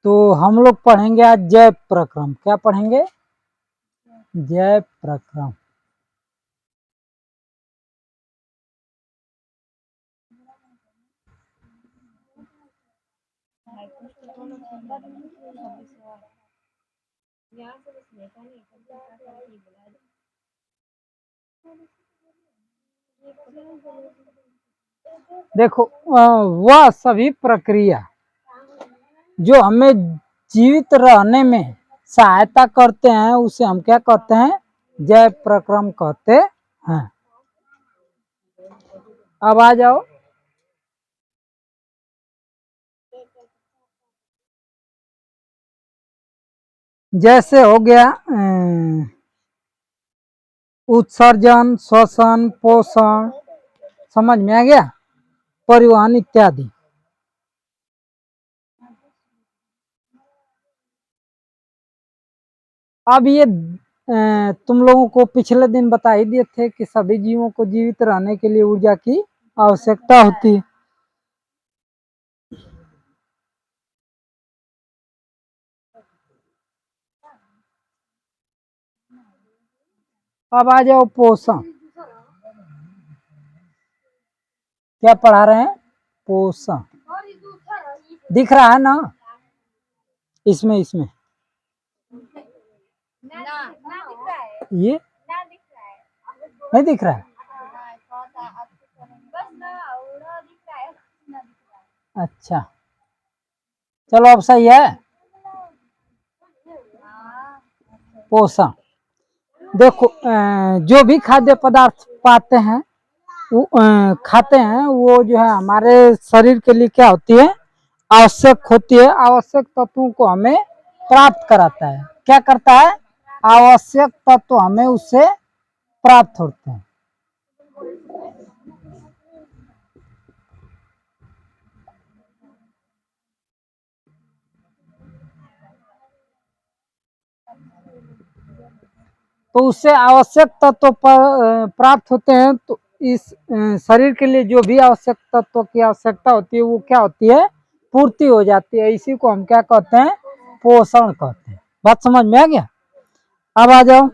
तो हम लोग पढ़ेंगे आज जय प्रक्रम। क्या पढ़ेंगे? जय प्रक्रम। देखो, वह सभी प्रक्रिया जो हमें जीवित रहने में सहायता करते हैं उसे हम क्या कहते हैं? जय प्रक्रम कहते हैं। अब आ जाओ। जैसे हो गया उत्सर्जन, श्वसन, पोषण, समझ में आ गया, परिवहन इत्यादि। अब ये तुम लोगों को पिछले दिन बता ही दिए थे कि सभी जीवों को जीवित रहने के लिए ऊर्जा की आवश्यकता होती है। अब आ जाओ पोषण। क्या पढ़ा रहे हैं? पोषण। दिख रहा है ना? इसमें ये नहीं दिख रहा है? अच्छा, चलो अब सही है। पोषण देखो, जो भी खाद्य पदार्थ पाते हैं वो खाते हैं, वो जो है हमारे शरीर के लिए क्या होती है? आवश्यक होती है। आवश्यक तत्वों को हमें प्राप्त कराता है। क्या करता है? आवश्यक तत्व हमें उससे प्राप्त होते हैं। तो उससे आवश्यक तत्व प्राप्त होते हैं। तो इस शरीर के लिए जो भी आवश्यक तत्व की आवश्यकता होती है वो क्या होती है? पूर्ति हो जाती है। इसी को हम क्या कहते हैं? पोषण कहते हैं। बात समझ में आ गया? अब आ जाओ।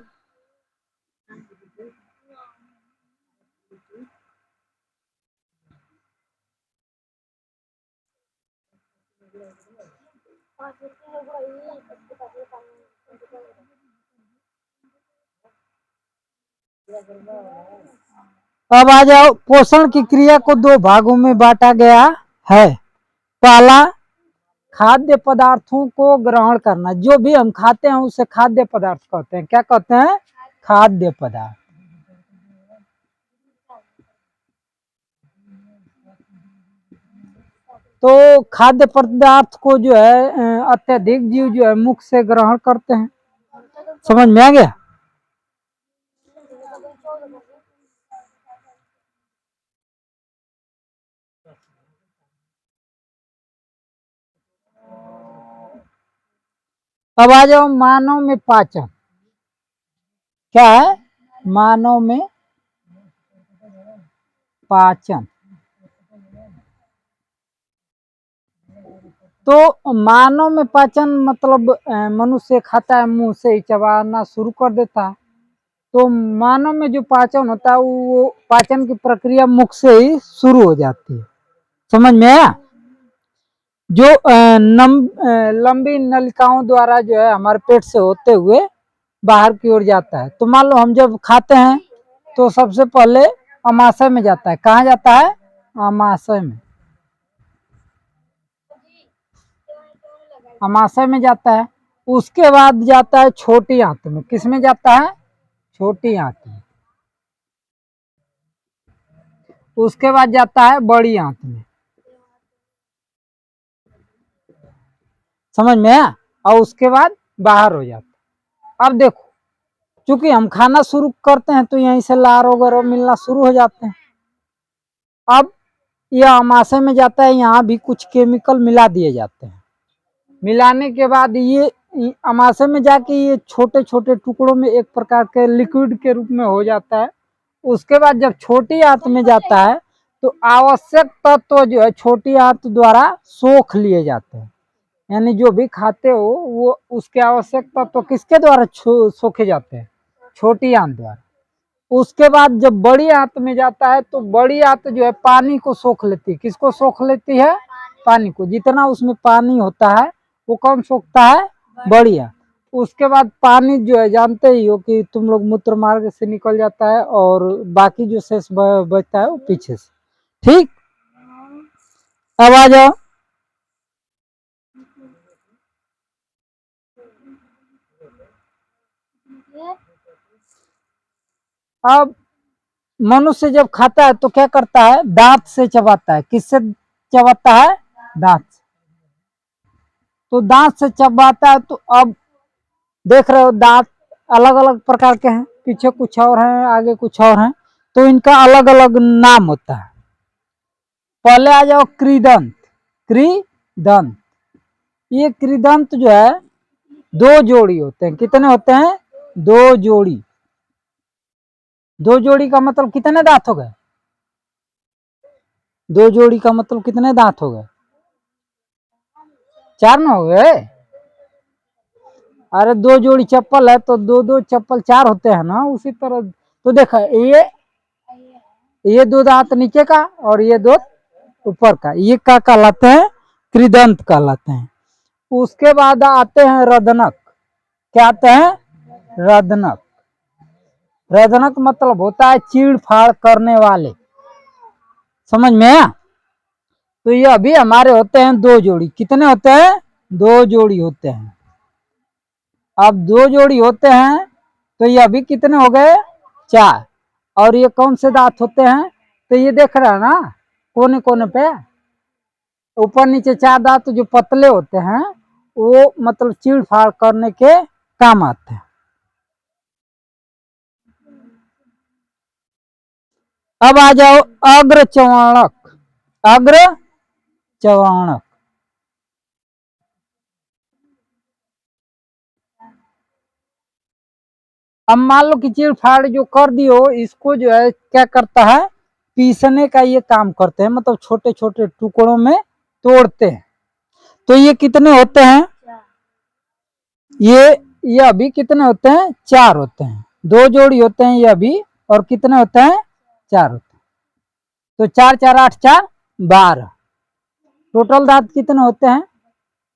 अब आ जाओ। पोषण की क्रिया को दो भागों में बांटा गया है। पहला, खाद्य पदार्थों को ग्रहण करना। जो भी हम खाते हैं उसे खाद्य पदार्थ कहते हैं। क्या कहते हैं? खाद्य पदार्थ। तो खाद्य पदार्थ को जो है अत्यधिक जीव जो है मुख से ग्रहण करते हैं। समझ में आ गया? अब आ जाओ मानव में पाचन। क्या है? मानव में पाचन। तो मानव में पाचन मतलब मनुष्य खाता है, मुंह से ही चबाना शुरू कर देता है। तो मानव में जो पाचन होता है वो पाचन की प्रक्रिया मुख से ही शुरू हो जाती है। समझ में आया? जो लंबी नलिकाओं द्वारा जो है हमारे पेट से होते हुए बाहर की ओर जाता है। तो मान लो हम जब खाते हैं तो सबसे पहले अमाशय में जाता है। कहाँ जाता है? अमाशय में। अमाशय में जाता है। उसके बाद जाता है छोटी आंत में। किस में जाता है? छोटी आंत में। उसके बाद जाता है बड़ी आंत में। समझ में आया? और उसके बाद बाहर हो जाता है। अब देखो, चूंकि हम खाना शुरू करते हैं तो यहीं से लार वगैरह मिलना शुरू हो जाते हैं। अब यह अमाशय में जाता है, यहाँ भी कुछ केमिकल मिला दिए जाते हैं। मिलाने के बाद ये अमाशय में जाके ये छोटे छोटे टुकड़ों में एक प्रकार के लिक्विड के रूप में हो जाता है। उसके बाद जब छोटी आंत में जाता है तो आवश्यक तत्व जो है छोटी आंत द्वारा सोख लिए जाते हैं। यानी जो भी खाते हो वो उसके आवश्यक तत्व किसके द्वारा सोखे जाते हैं? छोटी आंत द्वारा। उसके बाद जब बड़ी आंत में जाता है तो बड़ी आंत जो है पानी को सोख लेती है। किसको सोख लेती है? पानी को। जितना उसमें पानी होता है वो कौन सोखता है? बड़ी आंत। उसके बाद पानी जो है जानते ही हो कि तुम लोग मूत्र मार्ग से निकल जाता है और बाकी जो शेष बचता है वो पीछे से। ठीक, अब आ जाओ। अब मनुष्य जब खाता है तो क्या करता है? दांत से चबाता है। किससे चबाता है? दांत से। तो दांत से चबाता है। तो अब देख रहे हो दांत अलग अलग प्रकार के हैं, पीछे कुछ और हैं, आगे कुछ और हैं, तो इनका अलग अलग नाम होता है। पहले आ जाओ कृदंत। कृदंत, ये कृदंत जो है दो जोड़ी होते हैं। कितने होते हैं? दो जोड़ी। दो जोड़ी का मतलब कितने दांत हो गए? दो जोड़ी का मतलब कितने दांत हो गए? चार ना हो गए? अरे दो जोड़ी चप्पल है तो दो दो चप्पल चार होते हैं ना, उसी तरह। तो देखा ये दो दांत नीचे का और ये दो ऊपर का, ये क्या कहलाते हैं? कृदंत कहलाते हैं। उसके बाद आते हैं रदनक। क्या आते हैं? रदनक। रदनक मतलब होता है चीड़ फाड़ करने वाले। समझ में आया? तो ये अभी हमारे होते हैं दो जोड़ी। कितने होते हैं? दो जोड़ी होते हैं। अब दो जोड़ी होते हैं तो ये अभी कितने हो गए? चार। और ये कौन से दांत होते हैं? तो ये देख रहा है ना कोने कोने पे ऊपर नीचे चार दांत जो पतले होते हैं वो मतलब चीड़ फाड़ करने के काम आते हैं। अब आ जाओ अग्र चवाणक। अग्र चवाणक। अब मान लो कि चीड़ फाड़ जो कर दियो, इसको जो है क्या करता है? पीसने का ये काम करते हैं, मतलब छोटे छोटे टुकड़ों में तोड़ते हैं। तो ये कितने होते हैं? ये अभी कितने होते हैं? चार होते हैं। दो जोड़ी होते हैं ये अभी, और कितने होते हैं? चार होते हैं। तो चार चार आठ, चार 12। टोटल दांत कितने होते हैं?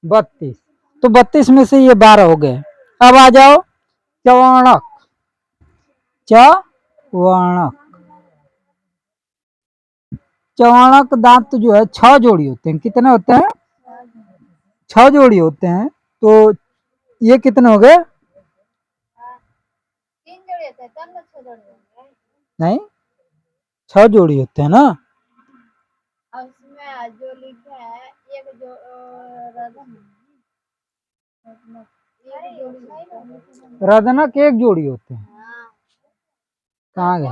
32। तो 32 में से ये 12 हो गए। अब आ जाओ चवाणक। चवाणक। चवाणक दांत जो है 6 जोड़ी होते हैं। कितने होते हैं? 6 जोड़ी होते हैं। तो ये कितने हो गए? 3 जोड़ी होते हैं तब ना 6 जोड़ी होंगे। नहीं, 6 जोड़ी होते हैं ना। अब इसमें जो लिखा है एक जो रदनक एक जोड़ी होते हैं। कहाँ गए?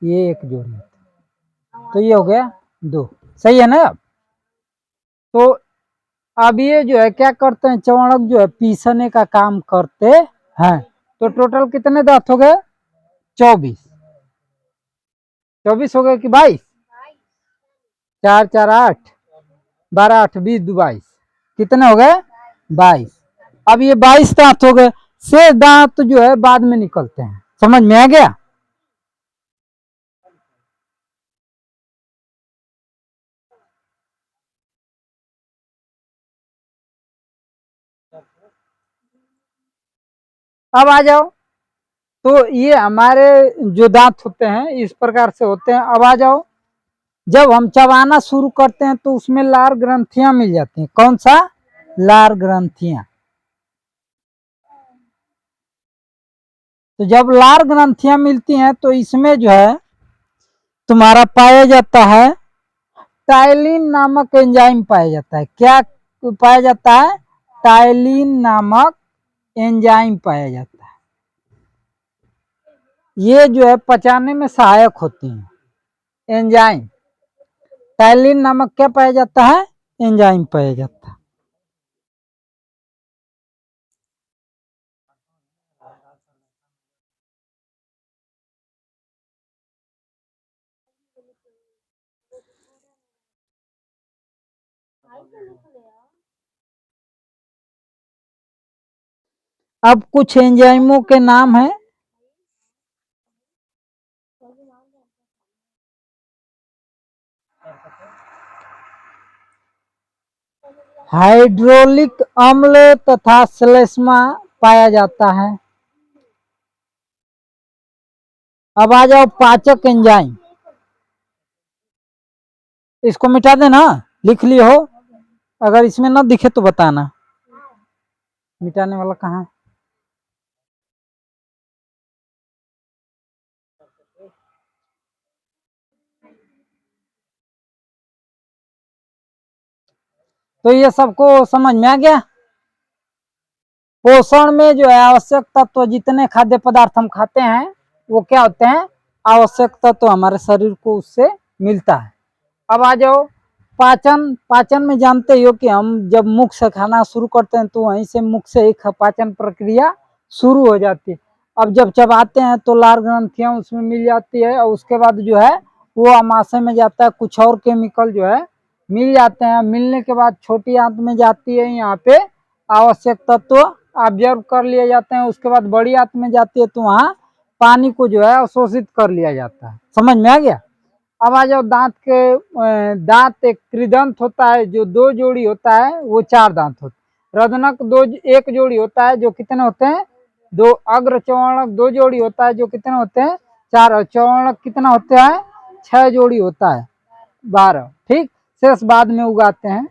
ये एक जोड़ी होते हैं। तो ये हो गया 2। सही है ना? तो अब ये जो है क्या करते हैं? चवाणक जो है पीसने का काम करते हैं। तो टोटल कितने दांत हो गए? 24। 24 हो गए कि 22? चार चार 8, 12 8 20 22। कितने हो गए? 22। अब ये 22 दांत हो गए। शेष दांत जो है बाद में निकलते हैं। समझ में आ गया? अब आ जाओ। तो ये हमारे जो दांत होते हैं इस प्रकार से होते हैं। अब आ जाओ, जब हम चबाना शुरू करते हैं तो उसमें लार ग्रंथियां मिल जाती हैं। कौन सा? लार ग्रंथियां। तो जब लार ग्रंथियां मिलती हैं तो इसमें जो है तुम्हारा पाया जाता है टाइलिन नामक एंजाइम पाया जाता है। क्या पाया जाता है? टाइलिन नामक एंजाइम पाया जाता है। ये जो है पचाने में सहायक होती है एंजाइम। टाइलिन नामक क्या पाया जाता है? एंजाइम पाया जाता है। अब कुछ एंजाइमों के नाम है। हाइड्रोलिक अम्ल तथा श्लेष्मा पाया जाता है। अब आ जाओ पाचक एंजाइम। इसको मिटा देना, लिख लियो हो, अगर इसमें ना दिखे तो बताना। मिटाने वाला कहाँ है? तो ये सबको समझ में आ गया। पोषण में जो है आवश्यक तत्व जितने खाद्य पदार्थ हम खाते हैं वो क्या होते हैं, आवश्यक तत्व हमारे शरीर को उससे मिलता है। अब आ जाओ पाचन। पाचन में जानते हो कि हम जब मुख से खाना शुरू करते हैं तो वहीं से मुख से एक पाचन प्रक्रिया शुरू हो जाती है। अब जब चबाते हैं तो लार ग्रंथियां उसमें मिल जाती है और उसके बाद जो है वो आमाशय में जाता है, कुछ और केमिकल जो है मिल जाते हैं। मिलने के बाद छोटी आंत में जाती है, यहाँ पे आवश्यक तत्व ऑब्जर्व कर लिए जाते हैं। उसके बाद बड़ी आंत में जाती है तो वहाँ पानी को जो है अवशोषित कर लिया जाता है। समझ में आ गया। अब आ जाओ दांत के। दांत एक त्रिदंत होता है जो दो जोड़ी होता है, वो चार दांत होते हैं। रदनक दो एक जोड़ी होता है जो कितने होते हैं, दो। अग्र चौवर्णक दो जोड़ी होता है जो कितने होते हैं, चार। और चौवर्णक कितना होता है, 6 जोड़ी होता है, 12। ठीक, शेष बाद में उगाते हैं।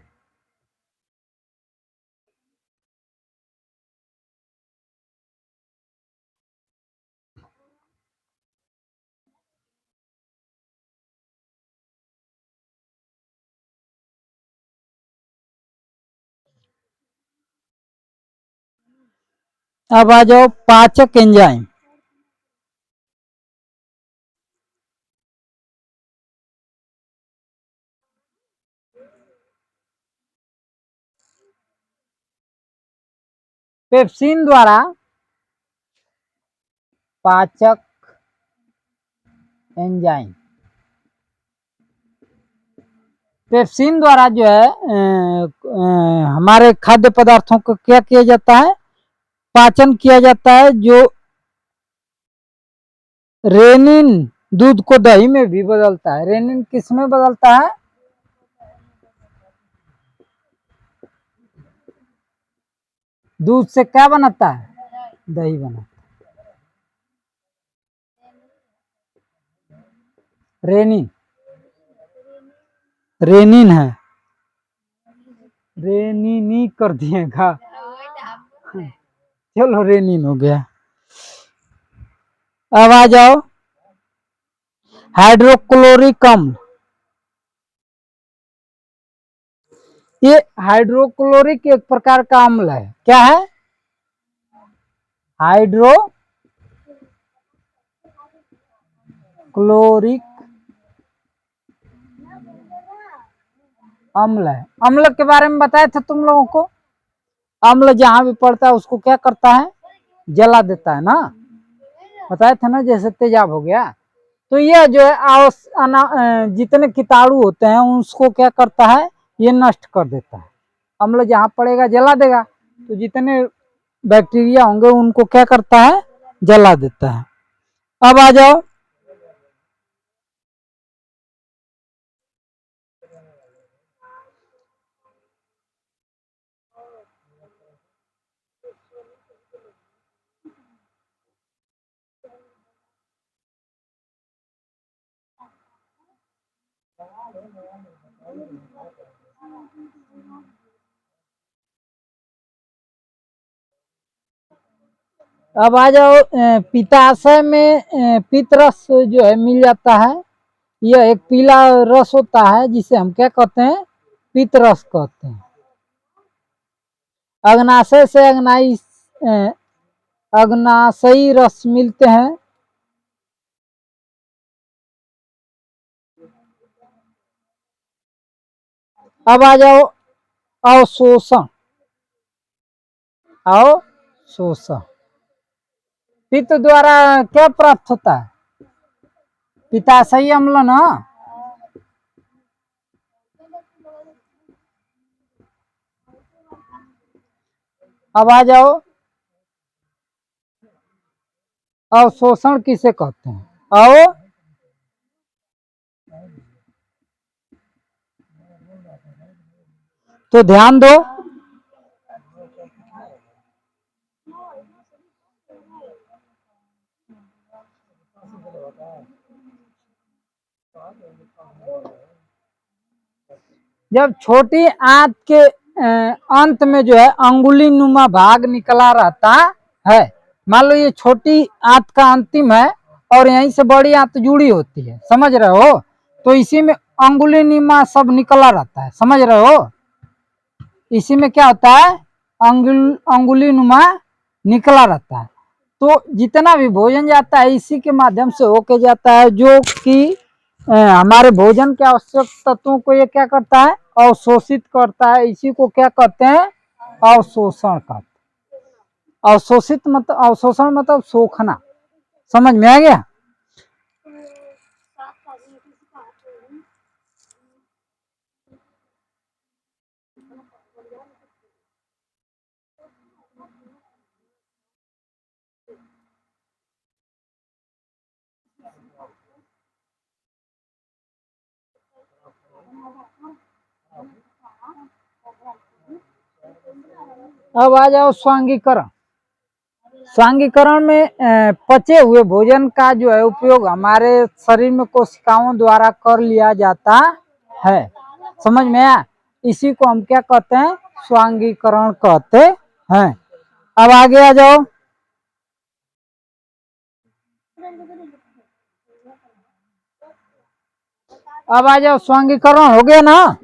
अब आ जाओ पाचक एंजाइम। पेप्सिन द्वारा पाचक एंजाइम, पेप्सिन द्वारा जो है हमारे खाद्य पदार्थों को क्या किया जाता है, पाचन किया जाता है। जो रेनिन दूध को दही में भी बदलता है। रेनिन किस में बदलता है, दूध से क्या बनाता है, दही बनाता है। रेनिन, रेनिन है, रेनिनी कर दिएगा, चलो रेनिन हो गया। अब आ जाओ हाइड्रोक्लोरिक अम्ल। ये हाइड्रोक्लोरिक एक प्रकार का अम्ल है। क्या है, हाइड्रोक्लोरिक अम्ल है। अम्ल के बारे में बताए थे तुम लोगों को। अम्ल जहां भी पड़ता है उसको क्या करता है, जला देता है ना, बताए थे ना, जैसे तेजाब हो गया। तो यह जो है जितने कीटाणु होते हैं उसको क्या करता है, ये नष्ट कर देता है। अम्ल जहां पड़ेगा जला देगा, तो जितने बैक्टीरिया होंगे उनको क्या करता है, जला देता है। अब आ जाओ पित्ताशय में पित्तरस जो है मिल जाता है। यह एक पीला रस होता है जिसे हम क्या कहते हैं, पित्तरस कहते हैं। अग्नाशय से अग्नाशयी रस मिलते हैं। अब आ जाओ अवशोषण। अवशोषण पित्त द्वारा क्या प्राप्त होता है, पित्ताशयी अम्ल ना। अब आ जाओ, अवशोषण किसे कहते हैं? आओ, तो ध्यान दो, जब छोटी आंत के अंत में जो है अंगुली नुमा भाग निकला रहता है, मान लो ये छोटी आंत का अंतिम है और यहीं से बड़ी आंत जुड़ी होती है, समझ रहे हो? तो इसी में अंगुली नुमा सब निकला रहता है, समझ रहे हो? इसी में क्या होता है, अंगुली नुमा निकला रहता है। तो जितना भी भोजन जाता है इसी के माध्यम से होके जाता है, जो कि हमारे भोजन के आवश्यक तत्वों को ये क्या करता है, अवशोषित करता है। इसी को क्या कहते हैं, अवशोषण कहते हैं। अवशोषित मतलब, अवशोषण मतलब सोखना, समझ में आ गया? अब आ जाओ स्वांगीकरण। स्वांगीकरण में पचे हुए भोजन का जो है उपयोग हमारे शरीर में कोशिकाओं द्वारा कर लिया जाता है, समझ में आया? इसी को हम क्या कहते हैं, स्वांगीकरण कहते हैं। अब आगे आ जाओ, अब आ जाओ, स्वांगीकरण हो गया ना?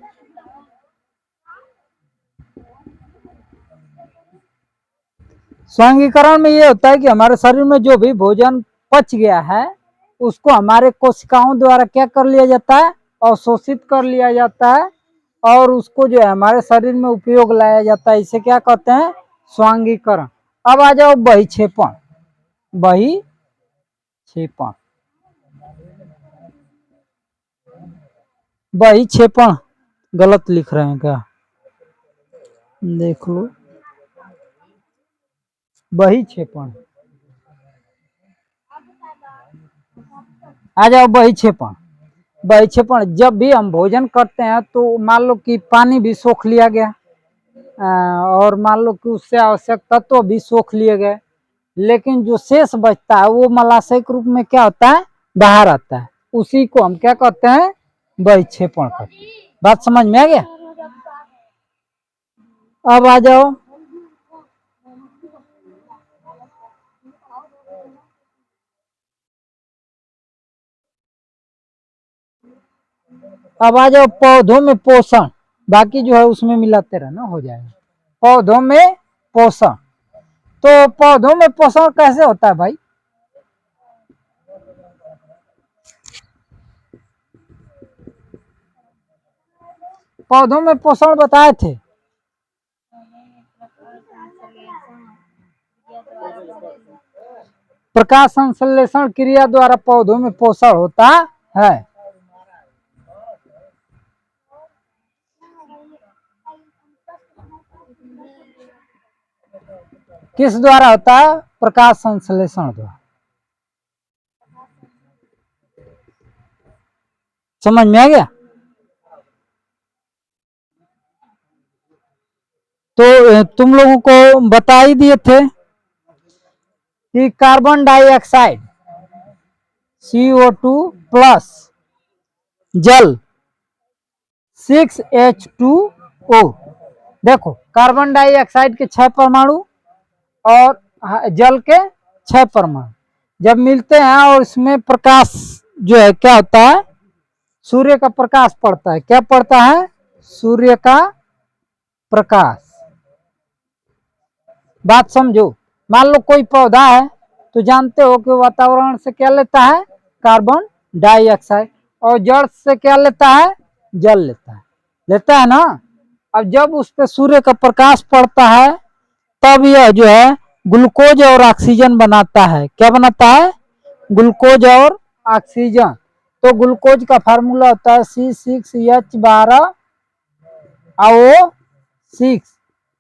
स्वांगीकरण में ये होता है कि हमारे शरीर में जो भी भोजन पच गया है उसको हमारे कोशिकाओं द्वारा क्या कर लिया जाता है, अवशोषित कर लिया जाता है और उसको जो है हमारे शरीर में उपयोग लाया जाता है। इसे क्या कहते हैं, स्वांगीकरण। अब आ जाओ बहिक्षेपण। बहिक्षेपण, बहिक्षेपण गलत लिख रहे हैं क्या, देख लो। बहिक्षेपण, आ जाओ बहिक्षेपण। बहिक्षेपण, जब भी हम भोजन करते हैं तो मान लो कि पानी भी सोख लिया गया और मान लो कि उससे आवश्यक तत्व भी सोख लिए गए, लेकिन जो शेष बचता है वो मलाशय के रूप में क्या होता है, बाहर आता है। उसी को हम क्या कहते हैं, बहिक्षेपण कहते हैं। बात समझ में आ गया? अब आ जाओ, अब आ जाओ पौधों में पोषण। बाकी जो है उसमें मिलाते रहना, हो जाएगा। पौधों में पोषण, तो पौधों में पोषण कैसे होता है भाई? पौधों में पोषण बताए थे, प्रकाश संश्लेषण क्रिया द्वारा पौधों में पोषण होता है। किस द्वारा होता है, प्रकाश संश्लेषण द्वारा। समझ में आ गया? तो तुम लोगों को बता ही दिए थे कि कार्बन डाइऑक्साइड CO2 प्लस जल 6H2O। देखो कार्बन डाइऑक्साइड के 6 परमाणु और जल के 6 परमाणु जब मिलते हैं और इसमें प्रकाश जो है क्या होता है, सूर्य का प्रकाश पड़ता है। क्या पड़ता है, सूर्य का प्रकाश। बात समझो, मान लो कोई पौधा है तो जानते हो कि वातावरण से क्या लेता है, कार्बन डाइऑक्साइड, और जड़ से क्या लेता है, जल लेता है ना। अब जब उस पर सूर्य का प्रकाश पड़ता है तब यह जो है ग्लूकोज और ऑक्सीजन बनाता है। क्या बनाता है, ग्लूकोज और ऑक्सीजन। तो ग्लूकोज का फार्मूला होता है C6H12O6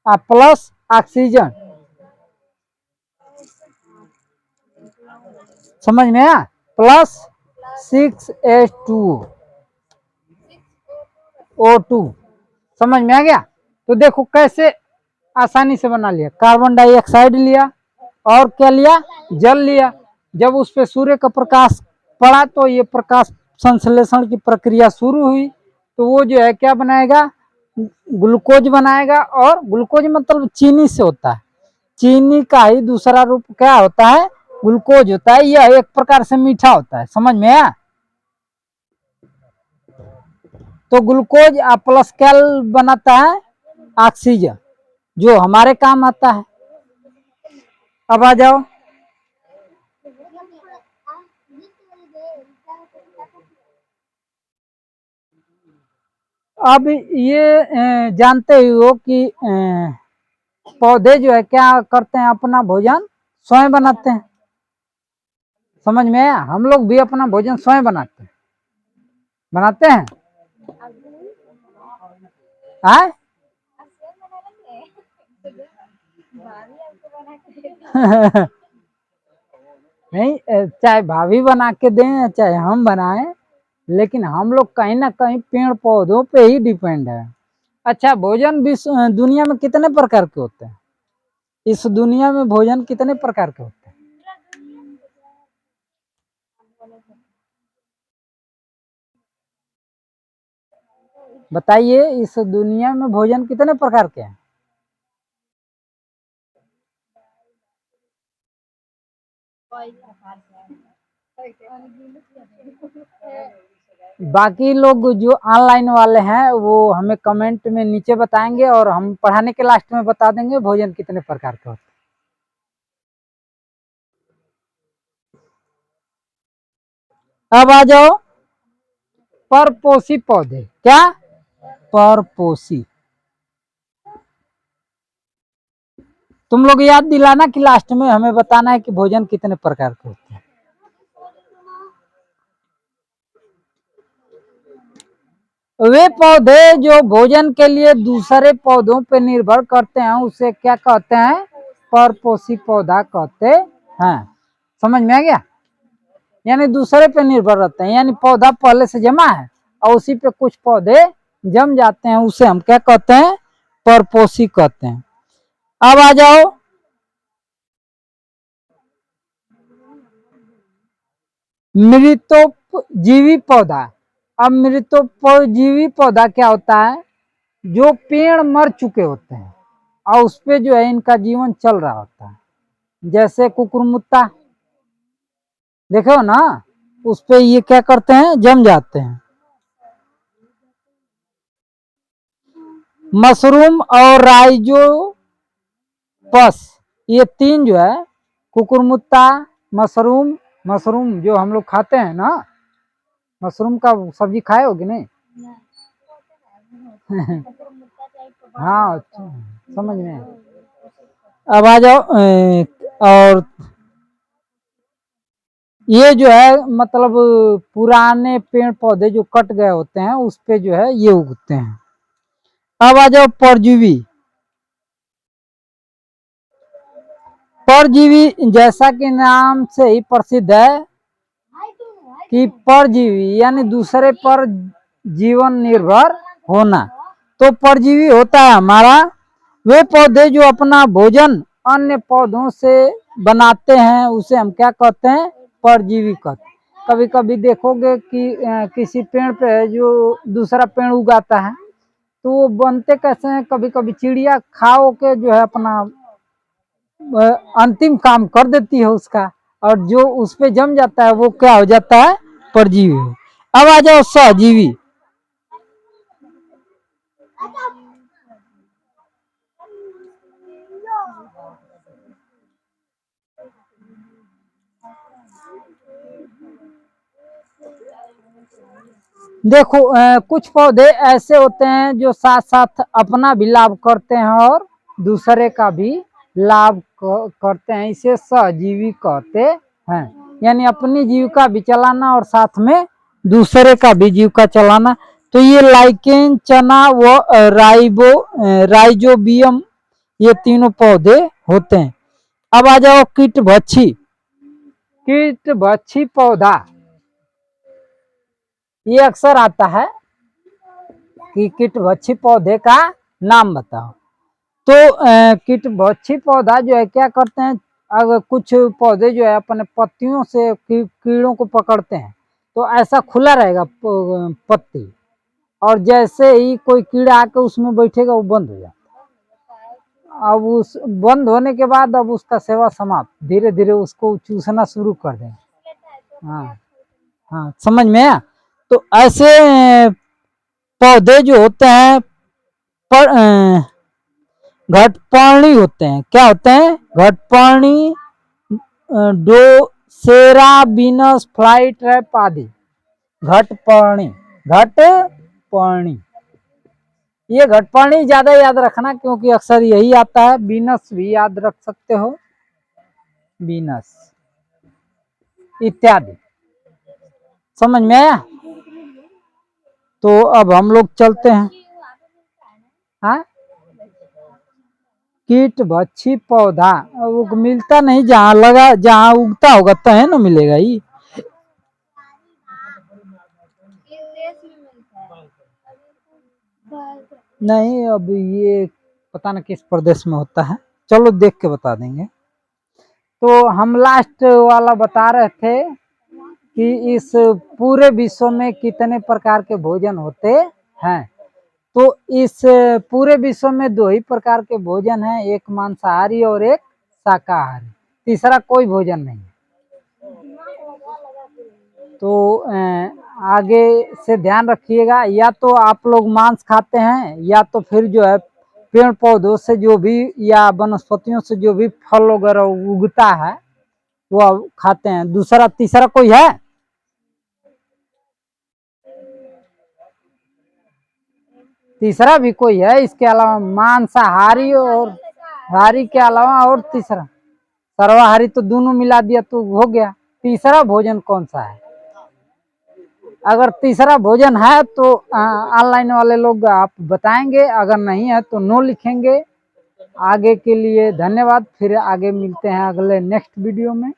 प्लस ऑक्सीजन। समझ में आया? Plus 6H2O2। समझ में आ गया? तो देखो कैसे आसानी से बना लिया। कार्बन डाइऑक्साइड लिया और क्या लिया? जल लिया। जब उस पे सूर्य का प्रकाश पड़ा तो ये प्रकाश संश्लेषण की प्रक्रिया शुरू हुई, तो वो जो है क्या बनाएगा? ग्लूकोज बनाएगा। और ग्लूकोज मतलब चीनी से होता है, चीनी का ही दूसरा रूप क्या होता है? ग्लूकोज होता है। यह एक प्रकार से मीठा होता है। समझ में आया? तो ग्लूकोज प्लस क्या बनाता है? ऑक्सीजन, जो हमारे काम आता है। अब आ जाओ, अब ये जानते ही हो कि पौधे जो है क्या करते हैं? अपना भोजन स्वयं बनाते हैं। समझ में आया? हम लोग भी अपना भोजन स्वयं बनाते हैं। बनाते हैं? आए? नहीं, चाहे भाभी बना के दें चाहे हम बनाएं, लेकिन हम लोग कहीं ना कहीं पेड़ पौधों पे ही डिपेंड है। अच्छा, भोजन विश्व दुनिया में कितने प्रकार के होते हैं? इस दुनिया में भोजन कितने प्रकार के होते हैं? बताइए, इस दुनिया में भोजन कितने प्रकार के हैं? बाकी लोग जो ऑनलाइन वाले हैं वो हमें कमेंट में नीचे बताएंगे और हम पढ़ाने के लास्ट में बता देंगे भोजन कितने प्रकार के होते हैं। अब आ जाओ, परपोषी पौधे। क्या? परपोषी। तुम लोग याद दिलाना कि लास्ट में हमें बताना है कि भोजन कितने प्रकार के होते हैं। वे पौधे जो भोजन के लिए दूसरे पौधों पर निर्भर करते हैं उसे क्या कहते हैं? परपोषी पौधा कहते हैं। समझ में आ गया? यानी दूसरे पे निर्भर रहते हैं, यानी पौधा पहले से जमा है और उसी पे कुछ पौधे जम जाते हैं, उसे हम क्या कहते हैं? परपोषी कहते हैं। अब आ जाओ, मृतोपजीवी पौधा। अब मृतोपजीवी पौधा क्या होता है? जो पेड़ मर चुके होते हैं और उस पे जो है इनका जीवन चल रहा होता है। जैसे कुकुरमुत्ता, देखो ना, उस पे ये क्या करते हैं? जम जाते हैं। मशरूम और राइजोपस, ये तीन जो है, कुकुरमुत्ता, मशरूम, मशरूम जो हम लोग खाते हैं ना, मशरूम का सब्जी खाए हो कि नहीं? हाँ, अच्छा, समझ में। अब आ जाओ, और ये जो है मतलब पुराने पेड़ पौधे जो कट गए होते हैं उस पे जो है ये उगते हैं। अब आ जाओ, परजीवी। परजीवी जैसा कि नाम से ही प्रसिद्ध है कि परजीवी यानी दूसरे पर जीवन निर्भर होना। तो परजीवी होता है हमारा वे पौधे जो अपना भोजन अन्य पौधों से बनाते हैं, उसे हम क्या कहते हैं? परजीवी कहते हैं। कभी कभी देखोगे कि किसी पेड़ पे जो दूसरा पेड़ उगाता है तो वो बनते कैसे हैं? कभी कभी चिड़िया खाओ के जो है अपना अंतिम काम कर देती है उसका, और जो उस पे जम जाता है वो क्या हो जाता है? परजीवी। अब आ जाओ, सहजीवी। देखो, कुछ पौधे ऐसे होते हैं जो साथ साथ अपना भी लाभ करते हैं और दूसरे का भी लाभ करते हैं, इसे सहजीवी कहते हैं। यानी अपनी जीविका भी चलाना और साथ में दूसरे का भी जीविका चलाना। तो ये लाइकेन, चना व राइजोबियम ये तीनों पौधे होते हैं। अब आ जाओ कीटभक्षी। कीटभक्षी पौधा, ये अक्सर आता है कि कीटभक्षी पौधे का नाम बताओ। तो कीटभक्षी पौधा जो है क्या करते हैं, अगर कुछ पौधे जो है अपने पत्तियों से कीड़ों को पकड़ते हैं, तो ऐसा खुला रहेगा पत्ती, और जैसे ही कोई कीड़ा आके उसमें बैठेगा वो बंद हो जाता है। अब उस बंद होने के बाद अब उसका सेवा समाप्त, धीरे धीरे उसको चूसना शुरू कर दें। हाँ हाँ, समझ में आया। तो ऐसे पौधे जो होते हैं पर घटपर्णी होते हैं। क्या होते हैं? घटपर्णी, डोसेरा, बीनस, फ्लाई ट्रैप आदि। घटपर्णी, घटपर्णी, ये घटपर्णी ज्यादा याद रखना क्योंकि अक्सर यही आता है। बीनस भी याद रख सकते हो, बीनस इत्यादि। समझ में आया? तो अब हम लोग चलते हैं। हाँ, कीटभक्षी पौधा वो मिलता नहीं, जहाँ लगा जहाँ उगता होगा तो है ना मिलेगा ही। नहीं, अब ये पता न किस प्रदेश में होता है, चलो देख के बता देंगे। तो हम लास्ट वाला बता रहे थे कि इस पूरे विश्व में कितने प्रकार के भोजन होते हैं। तो इस पूरे विश्व में 2 ही प्रकार के भोजन हैं, एक मांसाहारी और एक शाकाहारी, तीसरा कोई भोजन नहीं। तो आगे से ध्यान रखिएगा, या तो आप लोग मांस खाते हैं या तो फिर जो है पेड़ पौधों से जो भी या वनस्पतियों से जो भी फल वगैरह उगता है वो खाते हैं। दूसरा तीसरा कोई है? तीसरा भी कोई है इसके अलावा? मांसाहारी और हारी के अलावा और तीसरा? सर्वाहारी तो दोनों मिला दिया तो हो गया। तीसरा भोजन कौन सा है? अगर तीसरा भोजन है तो ऑनलाइन वाले लोग आप बताएंगे, अगर नहीं है तो नो लिखेंगे। आगे के लिए धन्यवाद, फिर आगे मिलते हैं अगले नेक्स्ट वीडियो में।